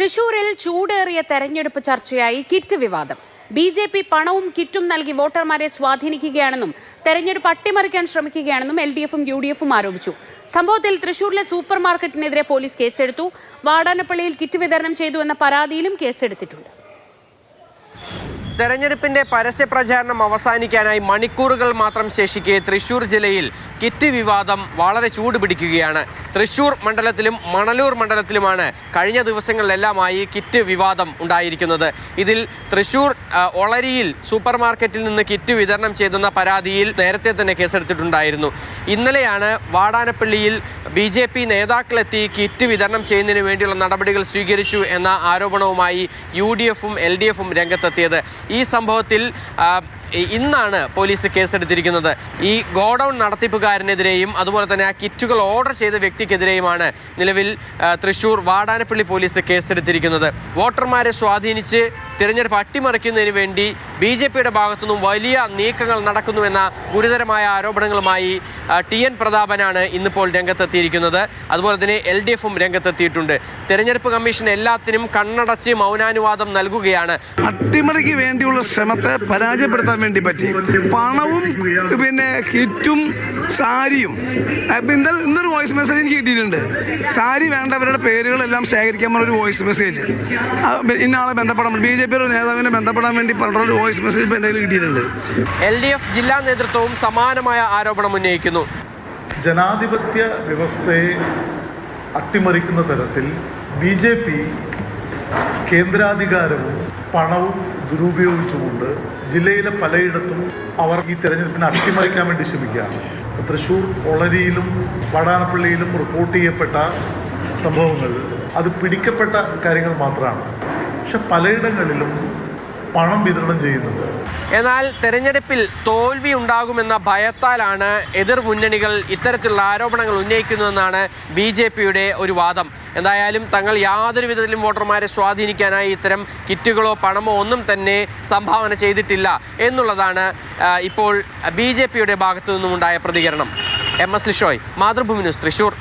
തൃശൂരിൽ ചൂടേറിയ തെരഞ്ഞെടുപ്പ് ചർച്ചയായി കിറ്റ് വിവാദം. ബി.ജെ.പി. പണവും കിറ്റും നൽകി വോട്ടർമാരെ സ്വാധീനിക്കുകയാണെന്നും തെരഞ്ഞെടുപ്പ് അട്ടിമറിക്കാൻ ശ്രമിക്കുകയാണെന്നും എൽ.ഡി.എഫും യു.ഡി.എഫും ആരോപിച്ചു. സംഭവത്തിൽ തൃശൂരിലെ സൂപ്പർ മാർക്കറ്റിനെതിരെ പോലീസ് കേസെടുത്തു. വാടാനപ്പള്ളിയിൽ കിറ്റ് വിതരണം ചെയ്തുവെന്ന പരാതിയിലും കേസെടുത്തിട്ടുണ്ട്. തെരഞ്ഞെടുപ്പിന്റെ പരസ്യ പ്രചാരണം അവസാനിക്കാനായി മണിക്കൂറുകൾ മാത്രം ശേഷിക്കെ തൃശൂർ ജില്ലയിൽ കിറ്റ് വിവാദം വളരെ ചൂടുപിടിക്കുകയാണ്. തൃശൂർ മണ്ഡലത്തിലും മണലൂർ മണ്ഡലത്തിലുമാണ് കഴിഞ്ഞ ദിവസങ്ങളിലെല്ലാമായി കിറ്റ് വിവാദം ഉണ്ടായിരിക്കുന്നത്. ഇതിൽ തൃശൂർ ഒളരിയിൽ സൂപ്പർ മാർക്കറ്റിൽ നിന്ന് കിറ്റ് വിതരണം ചെയ്തെന്ന പരാതിയിൽ നേരത്തെ തന്നെ കേസെടുത്തിട്ടുണ്ടായിരുന്നു. ഇന്നലെയാണ് വാടാനപ്പള്ളിയിൽ ബി.ജെ.പി. നേതാക്കളെത്തി കിറ്റ് വിതരണം ചെയ്യുന്നതിന് വേണ്ടിയുള്ള നടപടികൾ സ്വീകരിച്ചു എന്ന ആരോപണവുമായി യു.ഡി.എഫും എൽ.ഡി.എഫും രംഗത്തെത്തിയത്. ഈ സംഭവത്തിൽ ഇന്നാണ് പോലീസ് കേസെടുത്തിരിക്കുന്നത്. ഈ ഗോഡൌൺ നടത്തിപ്പുകാരനെതിരെയും അതുപോലെ തന്നെ ആ കിറ്റുകൾ ഓർഡർ ചെയ്ത വ്യക്തിക്കെതിരെയുമാണ് നിലവിൽ തൃശൂർ വാടാനപ്പള്ളി പോലീസ് കേസെടുത്തിരിക്കുന്നത്. വോട്ടർമാരെ സ്വാധീനിച്ച് തിരഞ്ഞെടുപ്പ് അട്ടിമറിക്കുന്നതിന് വേണ്ടി ബി.ജെ.പിയുടെ ഭാഗത്തുനിന്നും വലിയ നീക്കങ്ങൾ നടക്കുന്നുവെന്ന ഗുരുതരമായ ആരോപണങ്ങളുമായി ടി.എൻ. പ്രതാപനാണ് ഇന്നിപ്പോൾ രംഗത്തെത്തിയിരിക്കുന്നത്. അതുപോലെ തന്നെ എൽ.ഡി.എഫും രംഗത്തെത്തിയിട്ടുണ്ട്. തെരഞ്ഞെടുപ്പ് കമ്മീഷൻ എല്ലാത്തിനും കണ്ണടച്ച് മൗനാനുവാദം നൽകുകയാണ്. അട്ടിമറിക്ക് വേണ്ടിയുള്ള ശ്രമത്തെ പരാജയപ്പെടുത്താൻ വേണ്ടി പറ്റി. പണവും പിന്നെ കിറ്റും സാരിയും. ഇന്നൊരു വോയിസ് മെസ്സേജ് എനിക്ക് കിട്ടിയിട്ടുണ്ട്. സാരി വേണ്ടവരുടെ പേരുകളെല്ലാം ശേഖരിക്കാൻ പറഞ്ഞൊരു വോയിസ് മെസ്സേജ്. ഇന്നാളെ ബന്ധപ്പെടാൻ ബി.ജെ.പിയുടെ നേതാവിനെ ബന്ധപ്പെടാൻ വേണ്ടി പറഞ്ഞൊരു വോയിസ് മെസ്സേജ് എൻ്റെ കയ്യിൽ കിട്ടിയിട്ടുണ്ട്. എൽ.ഡി.എഫ് ജില്ലാ നേതൃത്വവും സമാനമായ ആരോപണം ഉന്നയിക്കുന്നു. ജനാധിപത്യ വ്യവസ്ഥയെ അട്ടിമറിക്കുന്ന തരത്തിൽ ബി.ജെ.പി. കേന്ദ്രാധികാരവും പണവും ദുരുപയോഗിച്ചുകൊണ്ട് ജില്ലയിലെ പലയിടത്തും അവർ ഈ തെരഞ്ഞെടുപ്പിനെ അട്ടിമറിക്കാൻ വേണ്ടി ശ്രമിക്കുകയാണ്. തൃശ്ശൂർ ഒളരിയിലും വാടാനപ്പള്ളിയിലും റിപ്പോർട്ട് ചെയ്യപ്പെട്ട സംഭവങ്ങൾ അത് പിടിക്കപ്പെട്ട കാര്യങ്ങൾ മാത്രമാണ്. പക്ഷെ പലയിടങ്ങളിലും പണം വിതരണം ചെയ്യുന്നുണ്ട്. എന്നാൽ തെരഞ്ഞെടുപ്പിൽ തോൽവി ഉണ്ടാകുമെന്ന ഭയത്താലാണ് എതിർ മുന്നണികൾ ഇത്തരത്തിലുള്ള ആരോപണങ്ങൾ ഉന്നയിക്കുന്നതെന്നാണ് ബി.ജെ.പിയുടെ ഒരു വാദം. എന്തായാലും തങ്ങൾ യാതൊരു വിധത്തിലും വോട്ടർമാരെ സ്വാധീനിക്കാനായി ഇത്തരം കിറ്റുകളോ പണമോ ഒന്നും തന്നെ സംഭാവന ചെയ്തിട്ടില്ല എന്നുള്ളതാണ് ഇപ്പോൾ ബി.ജെ.പിയുടെ ഭാഗത്തു നിന്നുമുണ്ടായ പ്രതികരണം. എം.എസ്. ലിഷോയ്, മാതൃഭൂമി ന്യൂസ്, തൃശൂർ.